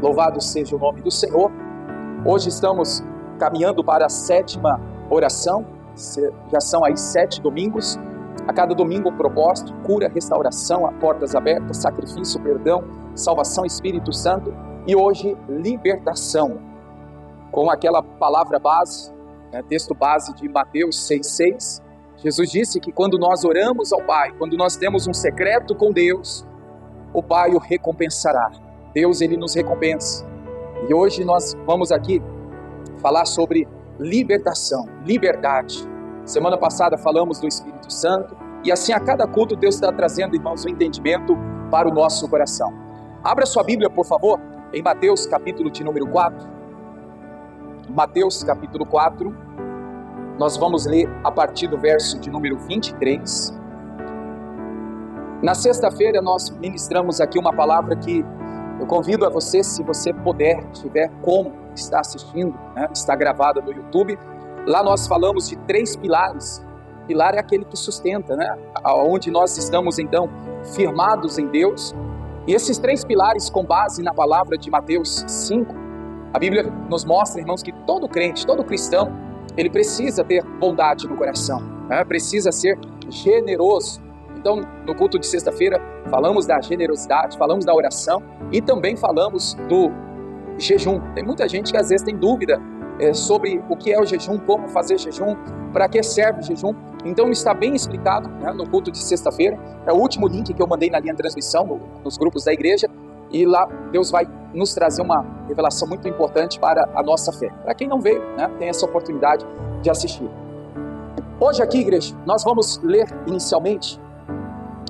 Louvado seja o nome do Senhor. Hoje estamos caminhando para a 7ª oração. Já são aí 7 domingos. A cada domingo um propósito: cura, restauração, portas abertas, sacrifício, perdão, salvação, Espírito Santo. E hoje, libertação. Com aquela palavra base, texto base de Mateus 6,6. Jesus disse que quando nós oramos ao Pai, quando nós temos um secreto com Deus, o Pai o recompensará. Deus, Ele nos recompensa. E hoje nós vamos aqui falar sobre libertação, liberdade. Semana passada falamos do Espírito Santo, e assim a cada culto Deus está trazendo, irmãos, um entendimento para o nosso coração. Abra sua Bíblia, por favor, em Mateus capítulo de número 4. Mateus capítulo 4, nós vamos ler a partir do verso de número 23. Na sexta-feira nós ministramos aqui uma palavra que eu convido a você, se você puder, tiver como, está assistindo, está gravada no YouTube. Lá nós falamos de 3 pilares. Pilar é aquele que sustenta, onde nós estamos então firmados em Deus. E esses 3 pilares, com base na palavra de Mateus 5, a Bíblia nos mostra, irmãos, que todo crente, todo cristão, ele precisa ter bondade no coração, precisa ser generoso. Então, no culto de sexta-feira, falamos da generosidade, falamos da oração e também falamos do jejum. Tem muita gente que às vezes tem dúvida sobre o que é o jejum, como fazer jejum, para que serve o jejum. Então está bem explicado no culto de sexta-feira. É o último link que eu mandei na linha de transmissão, nos grupos da igreja. E lá Deus vai nos trazer uma revelação muito importante para a nossa fé. Para quem não veio, tem essa oportunidade de assistir. Hoje aqui, igreja, nós vamos ler inicialmente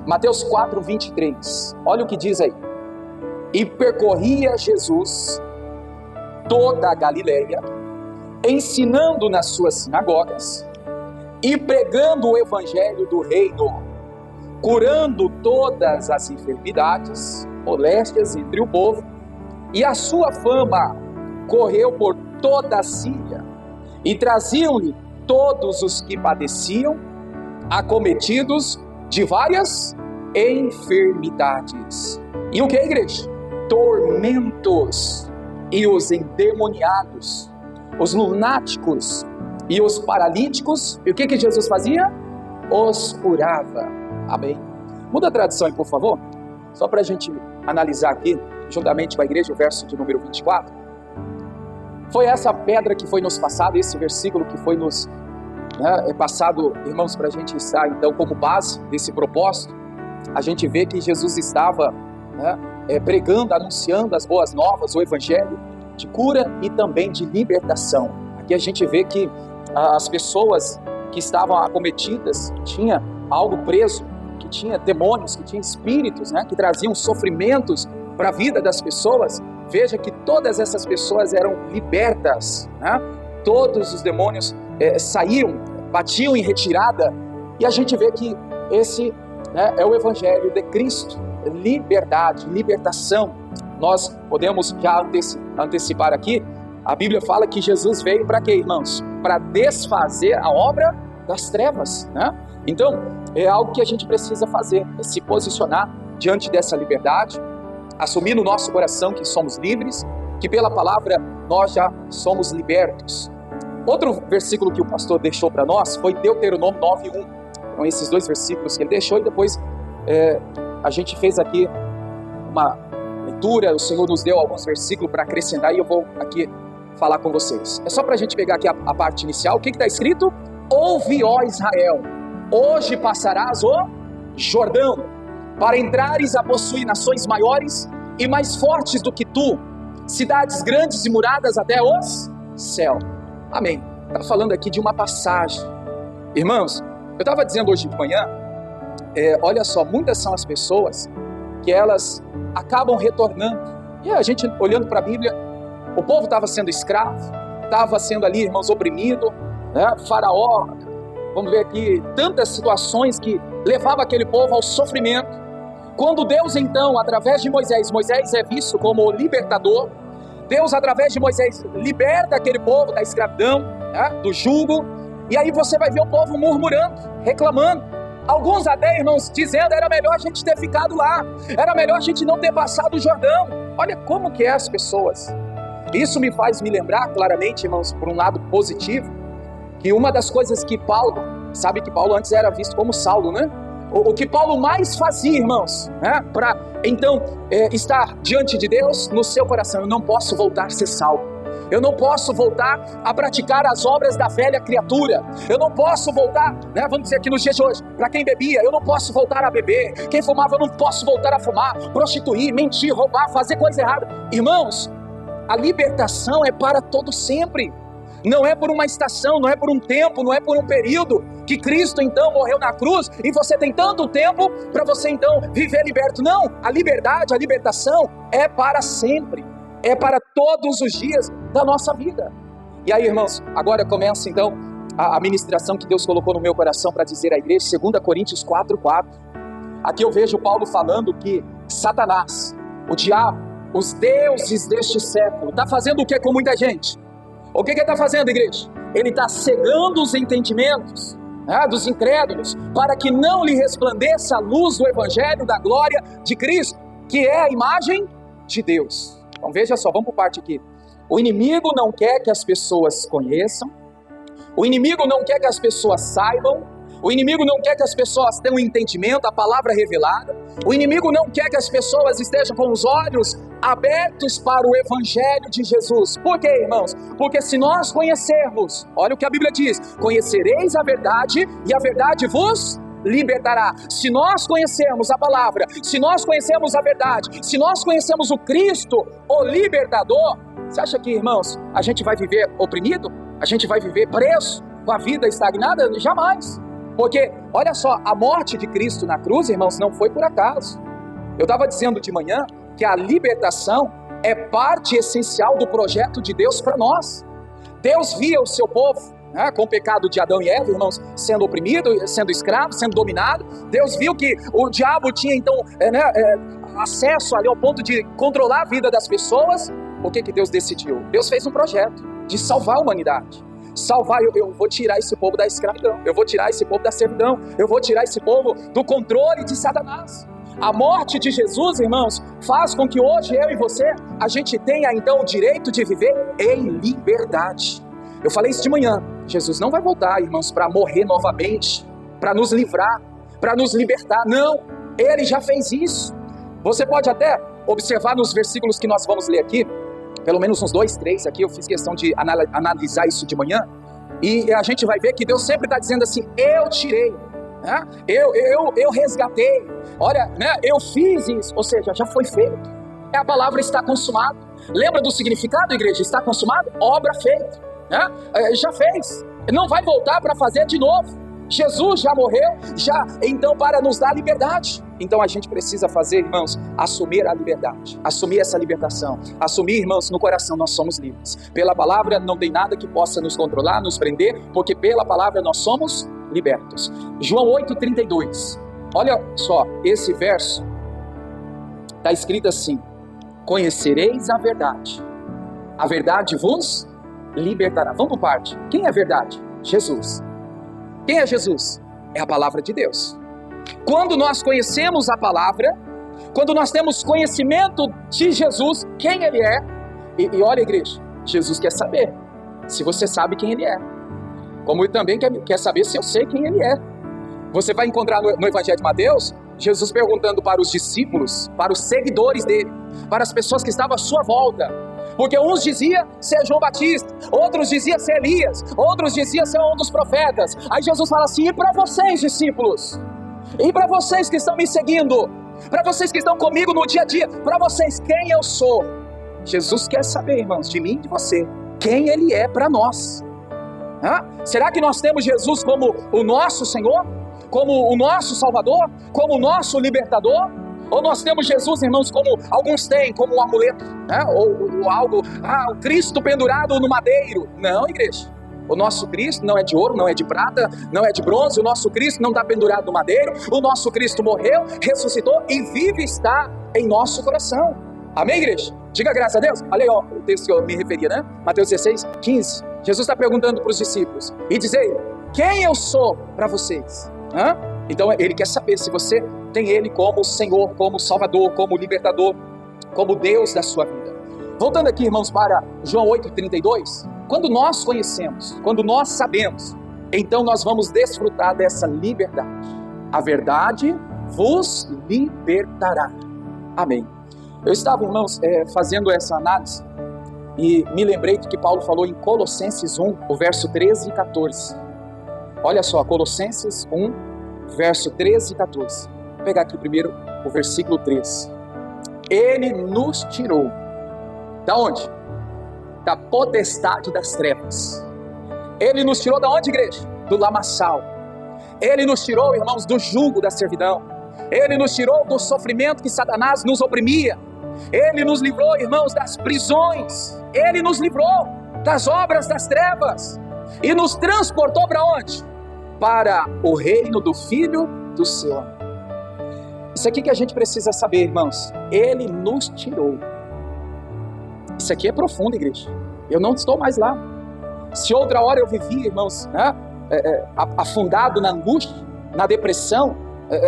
Mateus 4, 23. Olha o que diz aí. E percorria Jesus toda a Galileia, ensinando nas suas sinagogas e pregando o evangelho do reino, curando todas as enfermidades, moléstias entre o povo, e a sua fama correu por toda a Síria, e traziam-lhe todos os que padeciam, acometidos de várias enfermidades. E o que é, igreja? Tormentos, e os endemoniados, os lunáticos e os paralíticos. E o que Jesus fazia? Os curava. Amém? Muda a tradução aí, por favor, só para a gente analisar aqui, juntamente com a igreja, o verso de número 24. Foi essa pedra que foi nos passada, esse versículo que foi nos passado, irmãos, para a gente estar então como base desse propósito. A gente vê que Jesus estava pregando, anunciando as boas novas, o evangelho de cura e também de libertação. Aqui a gente vê que as pessoas que estavam acometidas, que tinha algo preso, que tinha demônios, que tinha espíritos, que traziam sofrimentos para a vida das pessoas. Veja que todas essas pessoas eram libertas, todos os demônios saíam, batiam em retirada, e a gente vê que esse é o evangelho de Cristo, liberdade, libertação. Nós podemos já antecipar aqui, a Bíblia fala que Jesus veio para quê, irmãos? Para desfazer a obra das trevas, Então, é algo que a gente precisa fazer, é se posicionar diante dessa liberdade, assumir no nosso coração que somos livres, que pela palavra nós já somos libertos. Outro versículo que o pastor deixou para nós foi Deuteronômio 9:1. Então, esses 2 versículos que ele deixou, e depois a gente fez aqui uma leitura, o Senhor nos deu alguns versículos para acrescentar, e eu vou aqui falar com vocês. É só para a gente pegar aqui a parte inicial. O que está escrito? Ouve, ó Israel, hoje passarás o Jordão, para entrares a possuir nações maiores e mais fortes do que tu, cidades grandes e muradas até os céus. Amém. Está falando aqui de uma passagem. Irmãos, eu estava dizendo hoje de manhã, olha só, muitas são as pessoas que elas acabam retornando. E a gente olhando para a Bíblia, o povo estava sendo escravo, estava sendo ali, irmãos, oprimido, Faraó, vamos ver aqui, tantas situações que levavam aquele povo ao sofrimento. Quando Deus então, através de Moisés é visto como o libertador, Deus através de Moisés liberta aquele povo da escravidão, do jugo, E aí você vai ver o povo murmurando, reclamando. Alguns até, irmãos, dizendo, era melhor a gente ter ficado lá, era melhor a gente não ter passado o Jordão. Olha como que é as pessoas. Isso me faz me lembrar claramente, irmãos, por um lado positivo, que uma das coisas que Paulo, sabe que Paulo antes era visto como Saulo, né? O que Paulo mais fazia, irmãos, né? Para então estar diante de Deus no seu coração. Eu não posso voltar a ser Saulo. Eu não posso voltar a praticar as obras da velha criatura. Eu não posso voltar, né, vamos dizer aqui nos dias de hoje, para quem bebia, eu não posso voltar a beber. Quem fumava, eu não posso voltar a fumar, prostituir, mentir, roubar, fazer coisa errada. Irmãos, a libertação é para todo sempre. Não é por uma estação, não é por um tempo, não é por um período que Cristo então morreu na cruz e você tem tanto tempo para você então viver liberto. Não, a liberdade, a libertação é para sempre. É para todos os dias da nossa vida. E aí, irmãos, agora começa então a ministração que Deus colocou no meu coração para dizer à igreja, 2 Coríntios 4:4. Aqui eu vejo Paulo falando que Satanás, o diabo, os deuses deste século, está fazendo o que com muita gente? O que ele está fazendo, igreja? Ele está cegando os entendimentos dos incrédulos, para que não lhe resplandeça a luz do evangelho da glória de Cristo, que é a imagem de Deus. Então veja só, vamos por parte aqui. O inimigo não quer que as pessoas conheçam, o inimigo não quer que as pessoas saibam, o inimigo não quer que as pessoas tenham entendimento, a palavra revelada, o inimigo não quer que as pessoas estejam com os olhos abertos para o evangelho de Jesus. Por quê, irmãos? Porque se nós conhecermos, olha o que a Bíblia diz, conhecereis a verdade e a verdade vos libertará. Se nós conhecermos a palavra, se nós conhecermos a verdade, se nós conhecermos o Cristo, o libertador, você acha que, irmãos, a gente vai viver oprimido? A gente vai viver preso, com a vida estagnada? Jamais. Porque, olha só, a morte de Cristo na cruz, irmãos, não foi por acaso. Eu estava dizendo de manhã que a libertação é parte essencial do projeto de Deus para nós. Deus via o seu povo, com o pecado de Adão e Eva, irmãos, sendo oprimido, sendo escravo, sendo dominado. Deus viu que o diabo tinha então acesso ali ao ponto de controlar a vida das pessoas. O que Deus decidiu? Deus fez um projeto de salvar a humanidade. Salvar, eu vou tirar esse povo da escravidão, eu vou tirar esse povo da servidão, eu vou tirar esse povo do controle de Satanás. A morte de Jesus, irmãos, faz com que hoje eu e você, a gente tenha então o direito de viver em liberdade. Eu falei isso de manhã, Jesus não vai voltar, irmãos, para morrer novamente, para nos livrar, para nos libertar. Não, Ele já fez isso. Você pode até observar nos versículos que nós vamos ler aqui, pelo menos uns 2, 3 aqui, eu fiz questão de analisar isso de manhã, e a gente vai ver que Deus sempre está dizendo assim, eu tirei, né? eu resgatei, olha, né? Eu fiz isso, ou seja, já foi feito, a palavra está consumada. Lembra do significado, igreja? Está consumado, obra feita, né? Já fez, não vai voltar para fazer de novo. Jesus já morreu, já então para nos dar liberdade. Então a gente precisa fazer, irmãos, assumir a liberdade, assumir essa libertação, assumir, irmãos, no coração nós somos livres. Pela palavra não tem nada que possa nos controlar, nos prender, porque pela palavra nós somos libertos. João 8,32, olha só, esse verso está escrito assim, conhecereis a verdade vos libertará. Vamos por parte, quem é a verdade? Jesus. Quem é Jesus? É a palavra de Deus. Quando nós conhecemos a palavra, quando nós temos conhecimento de Jesus, quem Ele é, e olha, igreja, Jesus quer saber se você sabe quem Ele é, como Ele também quer saber se eu sei quem Ele é. Você vai encontrar no Evangelho de Mateus, Jesus perguntando para os discípulos, para os seguidores dele, para as pessoas que estavam à sua volta, porque uns diziam ser João Batista, outros diziam ser Elias, outros diziam ser um dos profetas. Aí Jesus fala assim, e para vocês, discípulos? E para vocês que estão me seguindo? Para vocês que estão comigo no dia a dia? Para vocês, quem eu sou? Jesus quer saber, irmãos, de mim e de você, quem Ele é para nós. Será que nós temos Jesus como o nosso Senhor? Como o nosso Salvador? Como o nosso Libertador? Ou nós temos Jesus, irmãos, como alguns têm, como um amuleto, ou algo, o Cristo pendurado no madeiro? Não, igreja. O nosso Cristo não é de ouro, não é de prata, não é de bronze. O nosso Cristo não está pendurado no madeiro. O nosso Cristo morreu, ressuscitou e vive está em nosso coração. Amém, igreja? Diga graças a Deus. Olha aí, o texto que eu me referia, né? Mateus 16, 15. Jesus está perguntando para os discípulos, e dizei, quem eu sou para vocês. Então ele quer saber se você tem ele como Senhor, como Salvador, como Libertador, como Deus da sua vida. Voltando aqui, irmãos, para João 8,32, quando nós conhecemos, quando nós sabemos, então nós vamos desfrutar dessa liberdade. A verdade vos libertará. Amém. Eu estava, irmãos, fazendo essa análise e me lembrei do que Paulo falou em Colossenses 1, o verso 13 e 14. Olha só, Colossenses 1, verso 13 e 14. Vou pegar aqui primeiro o versículo 13. Ele nos tirou. Da onde? Da potestade das trevas. Ele nos tirou da onde, igreja? Do lamaçal. Ele nos tirou, irmãos, do jugo da servidão. Ele nos tirou do sofrimento que Satanás nos oprimia. Ele nos livrou, irmãos, das prisões. Ele nos livrou das obras das trevas. E nos transportou para onde? Para o reino do Filho do seu amor. Isso aqui que a gente precisa saber, irmãos. Ele nos tirou. Isso aqui é profundo, igreja. Eu não estou mais lá. Se outra hora eu vivia, irmãos, afundado na angústia, na depressão,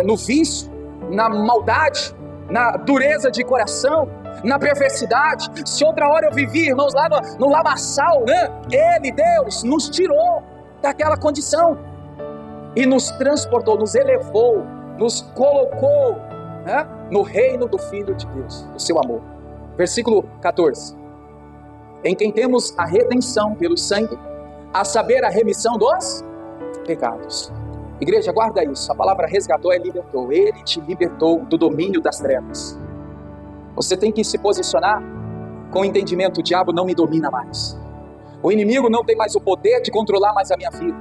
no vício, na maldade, na dureza de coração, na perversidade, se outra hora eu vivia, irmãos, lá no lamaçal, Ele, Deus, nos tirou daquela condição e nos transportou, nos elevou, nos colocou no reino do Filho de Deus, do seu amor. Versículo 14. Em quem temos a redenção pelo sangue, a saber, a remissão dos pecados. Igreja, guarda isso. A palavra resgatou é libertou. Ele te libertou do domínio das trevas. Você tem que se posicionar com o entendimento: o diabo não me domina mais. O inimigo não tem mais o poder de controlar mais a minha vida.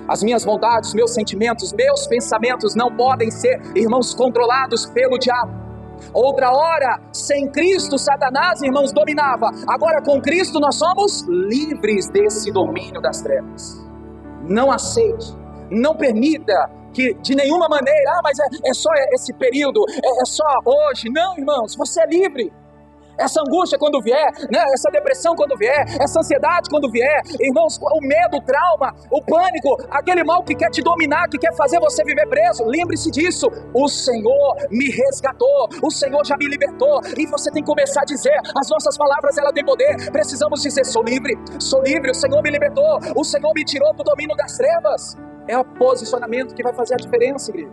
As minhas vontades, meus sentimentos, meus pensamentos não podem ser, irmãos, controlados pelo diabo. Outra hora, sem Cristo, Satanás, irmãos, dominava. Agora com Cristo nós somos livres desse domínio das trevas. Não aceite, não permita que de nenhuma maneira, mas é só esse período, é só hoje. Não, irmãos, você é livre. Essa angústia quando vier, essa depressão quando vier, essa ansiedade quando vier, irmãos, o medo, o trauma, o pânico, aquele mal que quer te dominar, que quer fazer você viver preso, lembre-se disso: o Senhor me resgatou, o Senhor já me libertou. E você tem que começar a dizer, as nossas palavras, ela tem poder. Precisamos dizer: sou livre, o Senhor me libertou, o Senhor me tirou do domínio das trevas. É o posicionamento que vai fazer a diferença, igreja.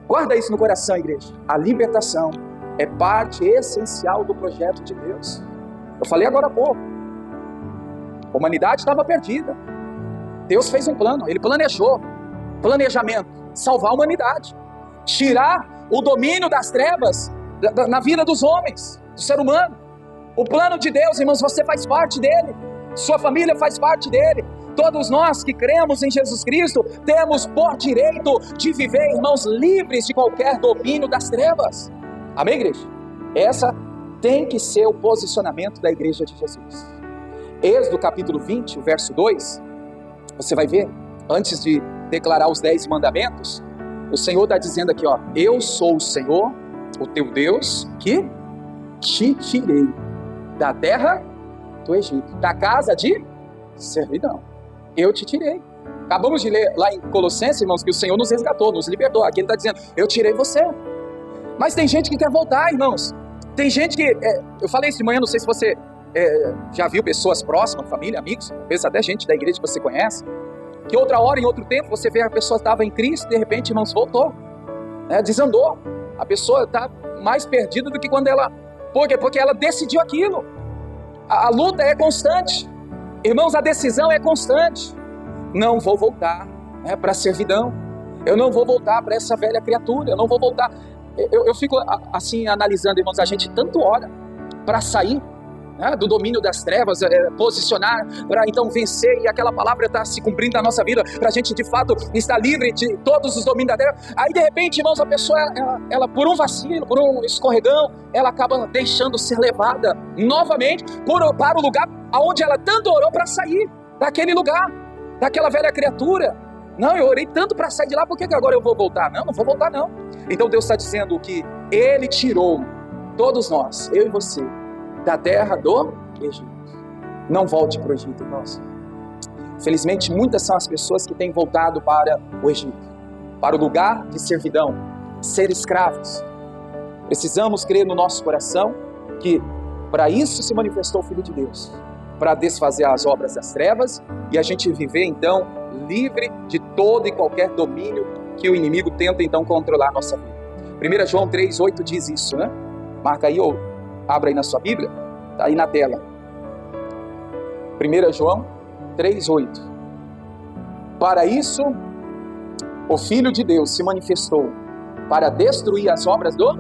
Guarda isso no coração, igreja. A libertação é parte essencial do projeto de Deus. Eu falei agora há pouco. A humanidade estava perdida. Deus fez um plano, Ele planejou. Planejamento: salvar a humanidade. Tirar o domínio das trevas na vida dos homens, do ser humano. O plano de Deus, irmãos, você faz parte dele. Sua família faz parte dele. Todos nós que cremos em Jesus Cristo temos por direito de viver, irmãos, livres de qualquer domínio das trevas. Amém, igreja? Essa tem que ser o posicionamento da igreja de Jesus. Êxodo capítulo 20, o verso 2, você vai ver, antes de declarar os 10 mandamentos, o Senhor está dizendo aqui, eu sou o Senhor, o teu Deus, que te tirei da terra do Egito, da casa de servidão. Eu te tirei. Acabamos de ler lá em Colossenses, irmãos, que o Senhor nos resgatou, nos libertou. Aqui Ele está dizendo: eu tirei você. Mas tem gente que quer voltar, irmãos. Tem gente que, eu falei isso de manhã, não sei se você já viu pessoas próximas, família, amigos, talvez até gente da igreja que você conhece, que outra hora, em outro tempo, você vê a pessoa estava em Cristo, de repente, irmãos, voltou, desandou. A pessoa está mais perdida do que quando ela... Por quê? Porque ela decidiu aquilo. A luta é constante. Irmãos, a decisão é constante. Não vou voltar para a servidão. Eu não vou voltar para essa velha criatura. Eu não vou voltar... Eu fico assim analisando, irmãos, a gente tanto ora para sair do domínio das trevas, posicionar para então vencer, e aquela palavra está se cumprindo na nossa vida, para a gente de fato estar livre de todos os domínios da terra. Aí de repente, irmãos, a pessoa, ela por um vacilo, por um escorregão, ela acaba deixando ser levada novamente para o lugar aonde ela tanto orou para sair daquele lugar, daquela velha criatura. Não, eu orei tanto para sair de lá, por que agora eu vou voltar? Não vou voltar não. Então Deus está dizendo que Ele tirou todos nós, eu e você, da terra do Egito. Não volte para o Egito, irmãos. Felizmente, muitas são as pessoas que têm voltado para o Egito, para o lugar de servidão, ser escravos. Precisamos crer no nosso coração que para isso se manifestou o Filho de Deus, para desfazer as obras das trevas e a gente viver então livre de todo e qualquer domínio que o inimigo tenta então controlar a nossa vida. 1 João 3,8 diz isso, né? Marca aí ou abra aí na sua Bíblia, está aí na tela. 1 João 3,8. Para isso o Filho de Deus se manifestou, para destruir as obras do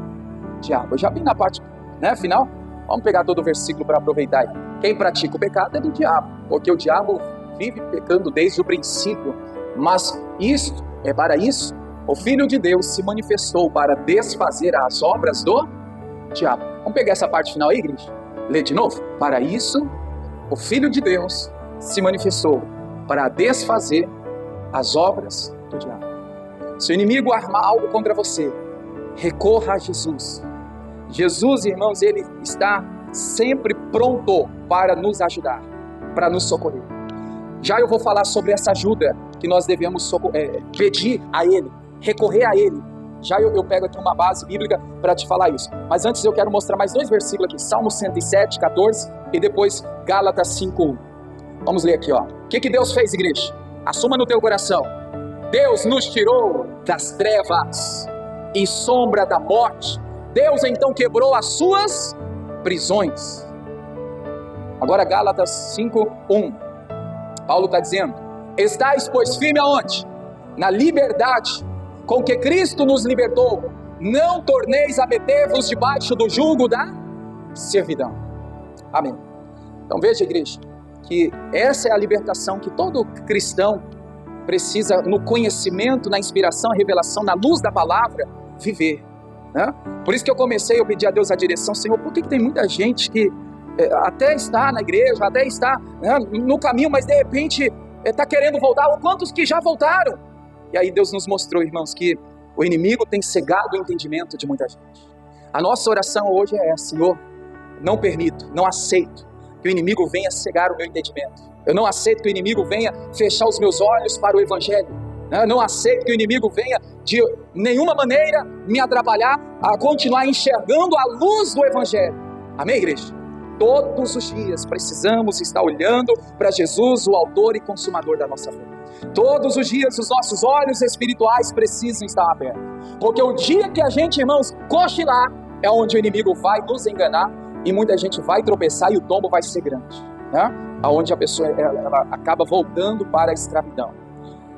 diabo. Eu já vi na parte, né, final. Vamos pegar todo o versículo para aproveitar aí. Quem pratica o pecado é do diabo, porque o diabo vive pecando desde o princípio. Mas isto é para isso o Filho de Deus se manifestou, para desfazer as obras do diabo. Vamos pegar essa parte final aí, igreja? Lê de novo. Para isso o Filho de Deus se manifestou, para desfazer as obras do diabo. Se o inimigo armar algo contra você, recorra a Jesus. Jesus, irmãos, ele está sempre pronto para nos ajudar, para nos socorrer. Já eu vou falar sobre essa ajuda que nós devemos pedir a Ele, recorrer a Ele. Já eu pego aqui uma base bíblica para te falar isso. Mas antes eu quero mostrar mais 2 versículos aqui. Salmo 107, 14 e depois Gálatas 5:1. Vamos ler aqui, ó. O que Deus fez, igreja? Assuma no teu coração. Deus nos tirou das trevas e sombra da morte. Deus então quebrou as suas prisões. Agora Gálatas 5:1. Paulo está dizendo: estais, pois, firme aonde? Na liberdade com que Cristo nos libertou. Não torneis a meter-vos debaixo do jugo da servidão. Amém. Então veja, igreja, que essa é a libertação que todo cristão precisa, no conhecimento, na inspiração, revelação, na luz da palavra, viver, né? Por isso que eu pedi a Deus a direção. Senhor, por que tem muita gente que até está na igreja, até está, né, no caminho, mas de repente está querendo voltar, ou quantos que já voltaram? E aí Deus nos mostrou, irmãos, que o inimigo tem cegado o entendimento de muita gente. A nossa oração hoje é essa: Senhor, não permito, não aceito que o inimigo venha cegar o meu entendimento. Eu não aceito que o inimigo venha fechar os meus olhos para o Evangelho. Eu não aceito que o inimigo venha de nenhuma maneira me atrapalhar a continuar enxergando a luz do Evangelho. Amém, igreja? Todos os dias precisamos estar olhando para Jesus, o autor e consumador da nossa fé. Todos os dias os nossos olhos espirituais precisam estar abertos. Porque o dia que a gente, irmãos, cochilar, é onde o inimigo vai nos enganar e muita gente vai tropeçar e o tombo vai ser grande, né? Onde a pessoa ela acaba voltando para a escravidão.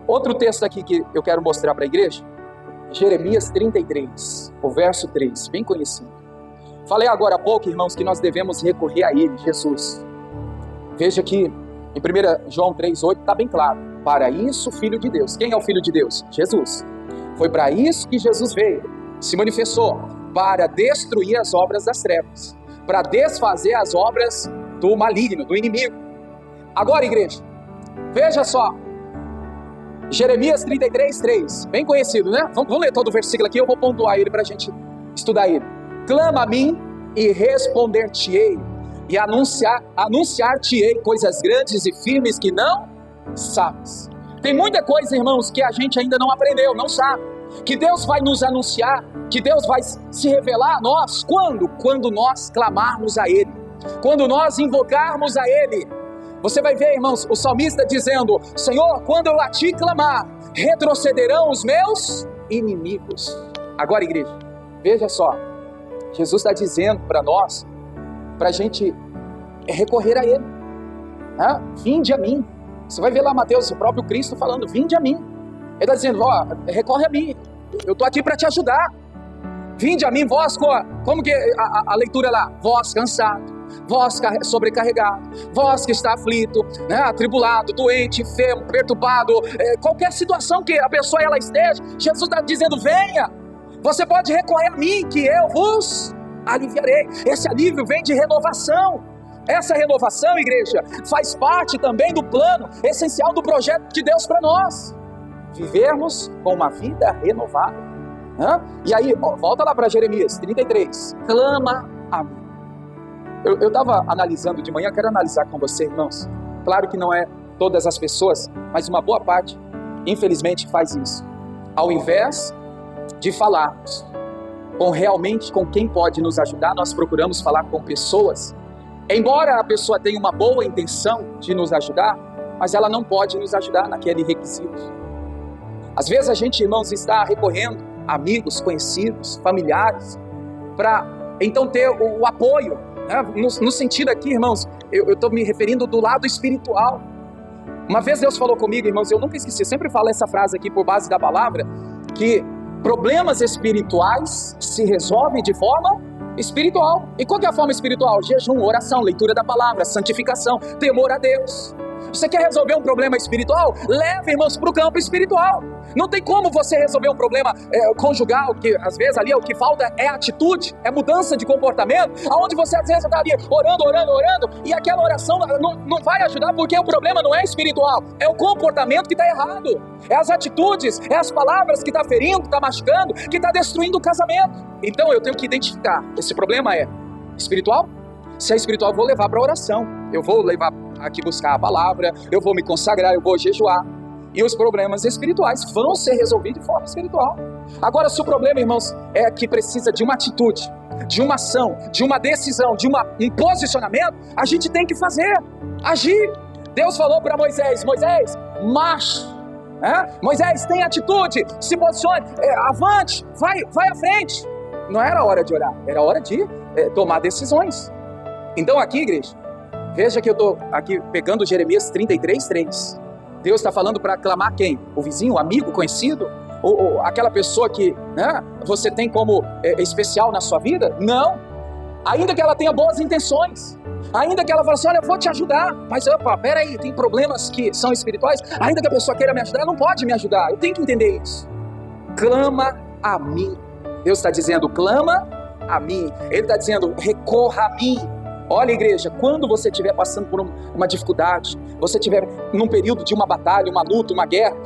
Outro texto aqui que eu quero mostrar para a igreja, Jeremias 33, o verso 3, bem conhecido. Falei agora há pouco, irmãos, que nós devemos recorrer a Ele, Jesus. Veja que em 1 João 3,8 está bem claro. Para isso o Filho de Deus. Quem é o Filho de Deus? Jesus. Foi para isso que Jesus veio, se manifestou, para destruir as obras das trevas, para desfazer as obras do maligno, do inimigo. Agora, igreja, veja só, Jeremias 33:3, bem conhecido, né? Vamos ler todo o versículo aqui, eu vou pontuar ele para a gente estudar ele. Clama a mim e responder-te-ei, e anunciar-te-ei coisas grandes e firmes que não sabes. Tem muita coisa, irmãos, que a gente ainda não aprendeu, não sabe, que Deus vai nos anunciar, que Deus vai se revelar a nós. Quando? Quando nós clamarmos a Ele, quando nós invocarmos a Ele. Você vai ver, irmãos, o salmista dizendo: Senhor, quando eu a ti clamar, retrocederão os meus inimigos. Agora, igreja, veja só, Jesus está dizendo para nós, para a gente recorrer a Ele, né? Vinde a mim. Você vai ver lá Mateus, o próprio Cristo falando: vinde a mim. Ele está dizendo: ó, recorre a mim, eu estou aqui para te ajudar. Vinde a mim, vós, como que a leitura lá? Vós cansado, vós sobrecarregado, vós que está aflito, né, atribulado, doente, enfermo, perturbado, qualquer situação que a pessoa ela esteja, Jesus está dizendo: venha, você pode recorrer a mim, que eu vos aliviarei. Esse alívio vem de renovação. Essa renovação, igreja, faz parte também do plano essencial do projeto de Deus para nós, vivermos com uma vida renovada. E aí, volta lá para Jeremias 33, clama a mim. Eu estava analisando de manhã, quero analisar com você, irmãos. Claro que não é todas as pessoas, mas uma boa parte, infelizmente, faz isso. Ao invés de falarmos realmente com quem pode nos ajudar, nós procuramos falar com pessoas. Embora a pessoa tenha uma boa intenção de nos ajudar, mas ela não pode nos ajudar naquele requisito. Às vezes a gente, irmãos, está recorrendo a amigos, conhecidos, familiares, para então ter o apoio, né? No sentido aqui, irmãos, eu estou me referindo do lado espiritual. Uma vez Deus falou comigo, irmãos, eu nunca esqueci, eu sempre falo essa frase aqui por base da palavra, que problemas espirituais se resolvem de forma espiritual. E qual que é a forma espiritual? Jejum, oração, leitura da palavra, santificação, temor a Deus. Você quer resolver um problema espiritual? Leve, irmãos, para o campo espiritual. Não tem como você resolver um problema conjugal, que às vezes ali o que falta é atitude, é mudança de comportamento, aonde você às vezes está ali orando, e aquela oração não vai ajudar, porque o problema não é espiritual, é o comportamento que está errado, é as atitudes, é as palavras que está ferindo, que está machucando, que está destruindo o casamento. Então eu tenho que identificar, esse problema é espiritual? Se é espiritual, eu vou levar para a oração, eu vou levar aqui buscar a palavra, eu vou me consagrar, eu vou jejuar, e os problemas espirituais vão ser resolvidos de forma espiritual. Agora, se o problema, irmãos, é que precisa de uma atitude, de uma ação, de uma decisão, de um posicionamento, a gente tem que fazer, agir. Deus falou para Moisés, marche, Moisés, tem atitude, se posicione, avante, vai à frente. Não era hora de orar, era hora de tomar decisões. Então aqui, igreja, veja que eu estou aqui pegando Jeremias 33:3. Deus está falando para clamar quem? O vizinho, o amigo, conhecido? Ou aquela pessoa que você tem como especial na sua vida? Não. Ainda que ela tenha boas intenções, ainda que ela fale assim, olha, eu vou te ajudar, mas peraí, tem problemas que são espirituais, ainda que a pessoa queira me ajudar, ela não pode me ajudar, eu tenho que entender isso. Clama a mim. Deus está dizendo, clama a mim. Ele está dizendo, recorra a mim. Olha, igreja, quando você estiver passando por uma dificuldade, você estiver num período de uma batalha, uma luta, uma guerra,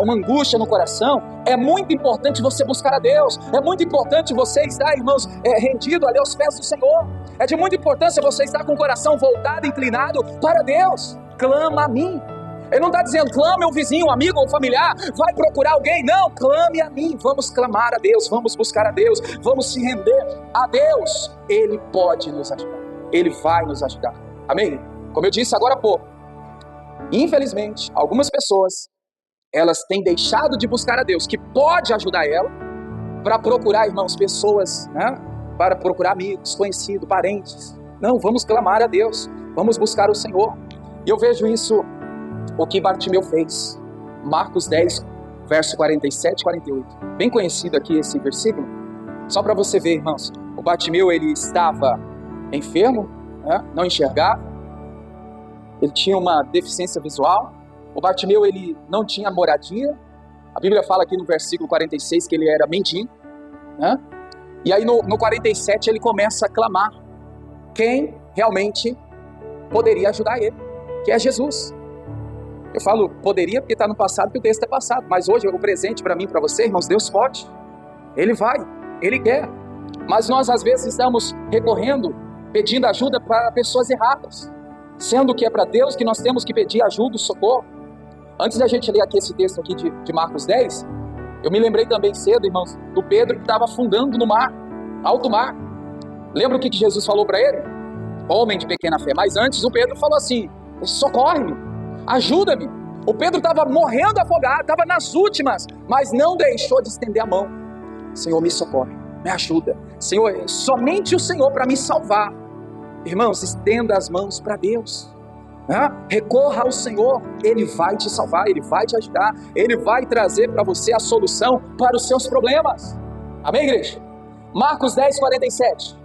uma angústia no coração, é muito importante você buscar a Deus, é muito importante você estar, irmãos, rendido ali aos pés do Senhor, é de muita importância você estar com o coração voltado, inclinado para Deus. Clama a mim. Ele não está dizendo, clame ao vizinho, um amigo ou familiar, vai procurar alguém. Não, clame a mim. Vamos clamar a Deus, vamos buscar a Deus, vamos se render a Deus. Ele pode nos ajudar. Ele vai nos ajudar. Amém? Como eu disse agora há pouco, infelizmente, algumas pessoas, elas têm deixado de buscar a Deus, que pode ajudar ela, para procurar, irmãos, pessoas, para procurar amigos, conhecidos, parentes. Não, vamos clamar a Deus, vamos buscar o Senhor. E eu vejo isso, o que Bartimeu fez. Marcos 10, verso 47 e 48. Bem conhecido aqui esse versículo. Só para você ver, irmãos, o Bartimeu, ele estava enfermo, não enxergava, ele tinha uma deficiência visual. O Bartimeu, ele não tinha moradia. A Bíblia fala aqui no versículo 46 que ele era mendigo, e aí no 47 ele começa a clamar quem realmente poderia ajudar ele, que é Jesus. Eu falo poderia porque está no passado, que o texto é passado, mas hoje o presente para mim, para você, irmãos, Deus pode, Ele vai, Ele quer, mas nós às vezes estamos recorrendo, pedindo ajuda para pessoas erradas, sendo que é para Deus que nós temos que pedir ajuda, socorro. Antes da gente ler aqui esse texto aqui de Marcos 10, eu me lembrei também cedo, irmãos, do Pedro que estava afundando no mar, alto mar. Lembra o que Jesus falou para ele? Homem de pequena fé. Mas antes o Pedro falou assim, socorre-me, ajuda-me. O Pedro estava morrendo afogado, estava nas últimas, mas não deixou de estender a mão. Senhor, me socorre, me ajuda. Senhor, somente o Senhor para me salvar. Irmãos, estenda as mãos para Deus. Recorra ao Senhor, Ele vai te salvar, Ele vai te ajudar, Ele vai trazer para você a solução para os seus problemas. Amém, igreja? Marcos 10, 47.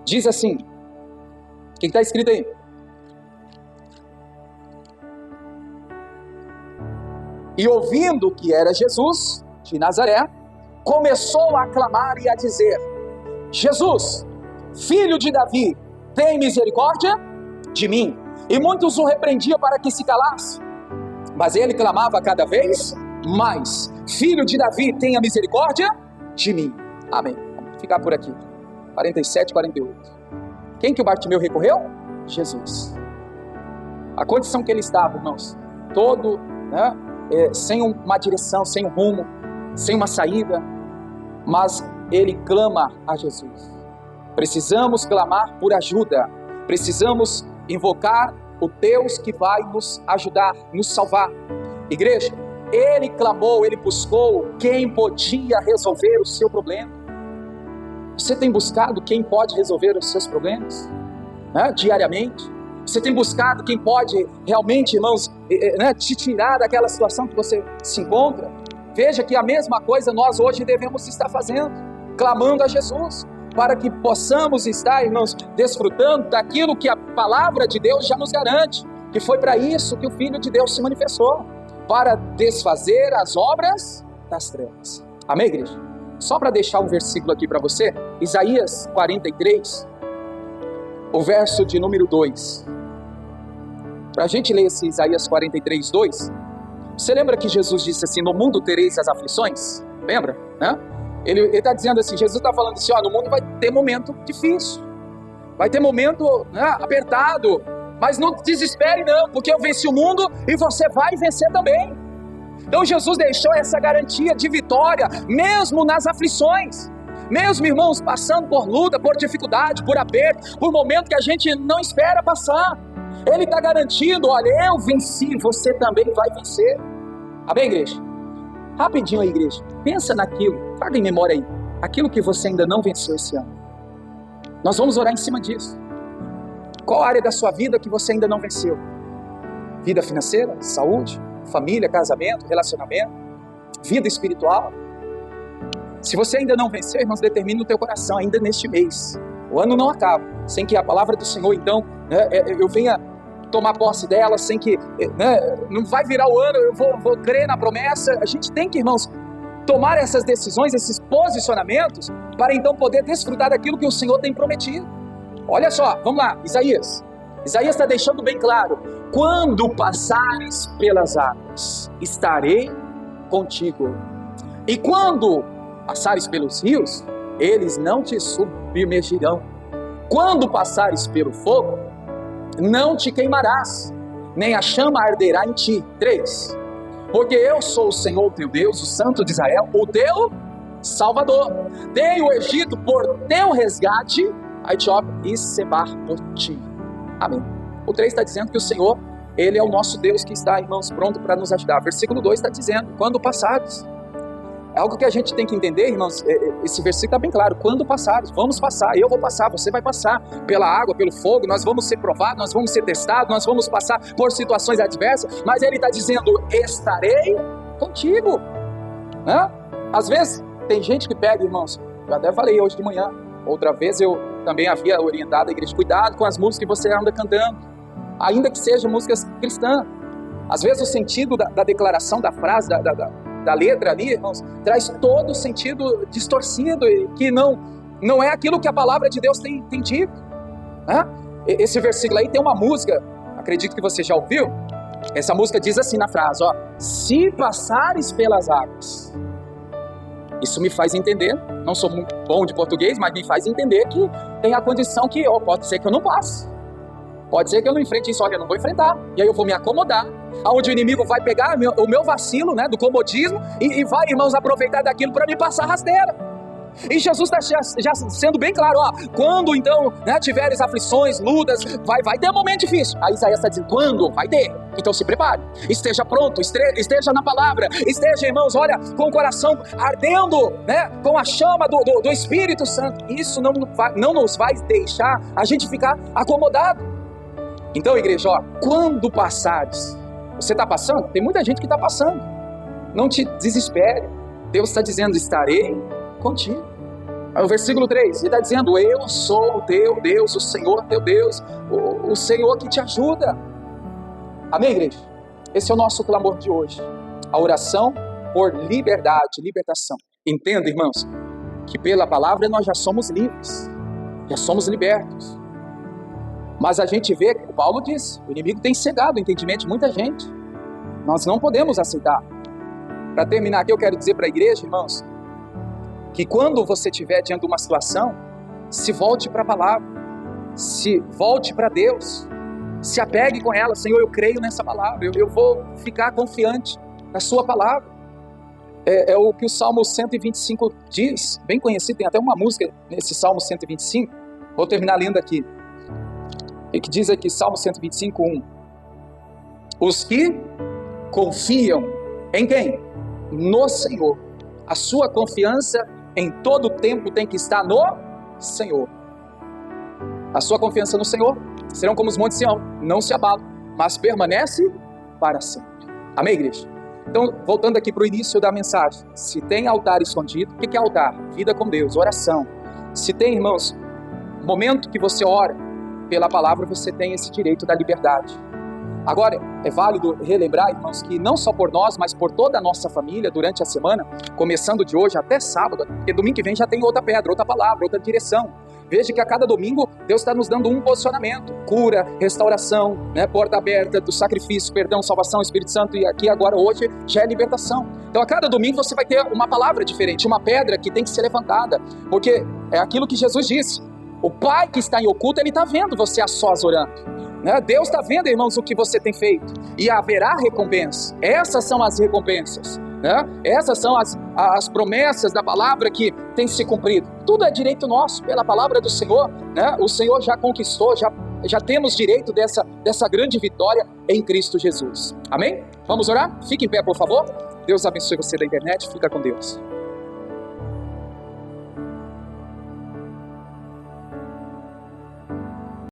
Diz assim, o que está escrito aí? E ouvindo que era Jesus de Nazaré, começou a clamar e a dizer, Jesus, filho de Davi, tem misericórdia de mim. E muitos o repreendiam para que se calasse, mas ele clamava cada vez mais, filho de Davi, tenha misericórdia de mim. Amém. Vamos ficar por aqui. 47, 48. Quem que o Bartimeu recorreu? Jesus. A condição que ele estava, irmãos, todo, né, sem uma direção, sem um rumo, sem uma saída, mas ele clama a Jesus. Precisamos clamar por ajuda, precisamos invocar o Deus que vai nos ajudar, nos salvar. Igreja, ele clamou, ele buscou quem podia resolver o seu problema. Você tem buscado quem pode resolver os seus problemas, né, diariamente? Você tem buscado quem pode realmente, irmãos, te tirar daquela situação que você se encontra? Veja que a mesma coisa nós hoje devemos estar fazendo, clamando a Jesus, para que possamos estar, irmãos, desfrutando daquilo que a palavra de Deus já nos garante, que foi para isso que o Filho de Deus se manifestou, para desfazer as obras das trevas. Amém, igreja? Só para deixar um versículo aqui para você, Isaías 43, o verso de número 2. Para a gente ler esse Isaías 43, 2, você lembra que Jesus disse assim, no mundo tereis as aflições? Lembra? Né? Ele está dizendo assim, Jesus está falando assim, no mundo vai ter momento difícil, vai ter momento, né, apertado, mas não desespere não, porque eu venci o mundo e você vai vencer também. Então Jesus deixou essa garantia de vitória, mesmo nas aflições, mesmo, irmãos, passando por luta, por dificuldade, por aperto, por momento que a gente não espera passar. Ele está garantindo, olha, eu venci, você também vai vencer. Amém, igreja? Rapidinho aí, igreja, pensa naquilo, traga em memória aí, aquilo que você ainda não venceu esse ano. Nós vamos orar em cima disso. Qual área da sua vida que você ainda não venceu? Vida financeira, saúde, família, casamento, relacionamento, vida espiritual. Se você ainda não venceu, irmãos, determine no teu coração, ainda neste mês. O ano não acaba, sem que a palavra do Senhor, então, eu venha tomar posse dela, sem que, não vai virar o ano, eu vou crer na promessa. A gente tem que, irmãos, tomar essas decisões, esses posicionamentos, para então poder desfrutar daquilo que o Senhor tem prometido. Olha só, vamos lá, Isaías está deixando bem claro, quando passares pelas águas, estarei contigo, e quando passares pelos rios, eles não te submergirão. Quando passares pelo fogo, não te queimarás, nem a chama arderá em ti. 3. Porque eu sou o Senhor teu Deus, o Santo de Israel, o teu Salvador. Dei o Egito por teu resgate, a Etiópia e Sebar por ti. Amém. O 3 está dizendo que o Senhor, Ele é o nosso Deus que está, irmãos, pronto para nos ajudar. Versículo 2 está dizendo, quando passares. É algo que a gente tem que entender, irmãos, esse versículo está bem claro, quando passares, vamos passar, eu vou passar, você vai passar pela água, pelo fogo, nós vamos ser provados, nós vamos ser testados, nós vamos passar por situações adversas, mas Ele está dizendo, estarei contigo, né? Às vezes, tem gente que pega, irmãos, eu até falei hoje de manhã, outra vez eu também havia orientado a igreja, cuidado com as músicas que você anda cantando, ainda que sejam músicas cristãs. Às vezes o sentido da declaração, da frase, da letra ali, irmãos, traz todo o sentido distorcido, e que não é aquilo que a palavra de Deus tem dito, né? Esse versículo aí tem uma música, acredito que você já ouviu, essa música diz assim na frase, se passares pelas águas. Isso me faz entender, não sou muito bom de português, mas me faz entender que tem a condição que, pode ser que eu não passe. Pode ser que eu não enfrente isso, olha, eu não vou enfrentar. E aí eu vou me acomodar, aonde o inimigo vai pegar o meu vacilo, né, do comodismo, e vai, irmãos, aproveitar daquilo para me passar rasteira. E Jesus está já sendo bem claro, quando então, né, tiveres aflições, lutas, vai ter um momento difícil. Aí Isaías está dizendo, quando? Vai ter. Então se prepare, esteja pronto, esteja na palavra, esteja, irmãos, olha, com o coração ardendo, né, com a chama do Espírito Santo. Isso não nos vai deixar a gente ficar acomodado. Então, igreja, quando passares, você está passando? Tem muita gente que está passando. Não te desespere. Deus está dizendo, estarei contigo. Aí o versículo 3, ele está dizendo, eu sou o teu Deus, o Senhor teu Deus, o Senhor que te ajuda. Amém, igreja? Esse é o nosso clamor de hoje. A oração por liberdade, libertação. Entenda, irmãos, que pela palavra nós já somos livres, já somos libertos. Mas a gente vê, o Paulo disse, o inimigo tem cegado o entendimento de muita gente. Nós não podemos aceitar. Para terminar aqui, eu quero dizer para a igreja, irmãos, que quando você estiver diante de uma situação, se volte para a palavra, se volte para Deus, Se apegue com ela. Senhor, eu creio nessa palavra, eu vou ficar confiante na sua palavra. É o que o Salmo 125 diz, bem conhecido, tem até uma música nesse Salmo 125, vou terminar lendo aqui. E que diz aqui, Salmo 125, 1. Os que confiam em quem? No Senhor. A sua confiança em todo tempo tem que estar no Senhor. A sua confiança no Senhor serão como os montes de Sião, não se abalam, mas permanece para sempre. Amém, igreja? Então, voltando aqui para o início da mensagem, se tem altar escondido, o que é altar? Vida com Deus, oração. Se tem, irmãos, momento que você ora pela palavra, você tem esse direito da liberdade. Agora, é válido relembrar, irmãos, que não só por nós, mas por toda a nossa família, durante a semana, começando de hoje até sábado, porque domingo que vem já tem outra pedra, outra palavra, outra direção. Veja que a cada domingo Deus está nos dando um posicionamento: cura, restauração, porta aberta do sacrifício, perdão, salvação, Espírito Santo, e aqui agora hoje já é libertação. Então a cada domingo você vai ter uma palavra diferente, uma pedra que tem que ser levantada, porque é aquilo que Jesus disse: o Pai que está em oculto, Ele está vendo você a sós orando. Deus está vendo, irmãos, o que você tem feito, e haverá recompensa. Essas são as recompensas. Essas são as promessas da palavra que tem se cumprido. Tudo é direito nosso, pela palavra do Senhor. O Senhor já conquistou, já temos direito dessa grande vitória em Cristo Jesus. Amém? Vamos orar? Fique em pé, por favor. Deus abençoe você da internet. Fica com Deus.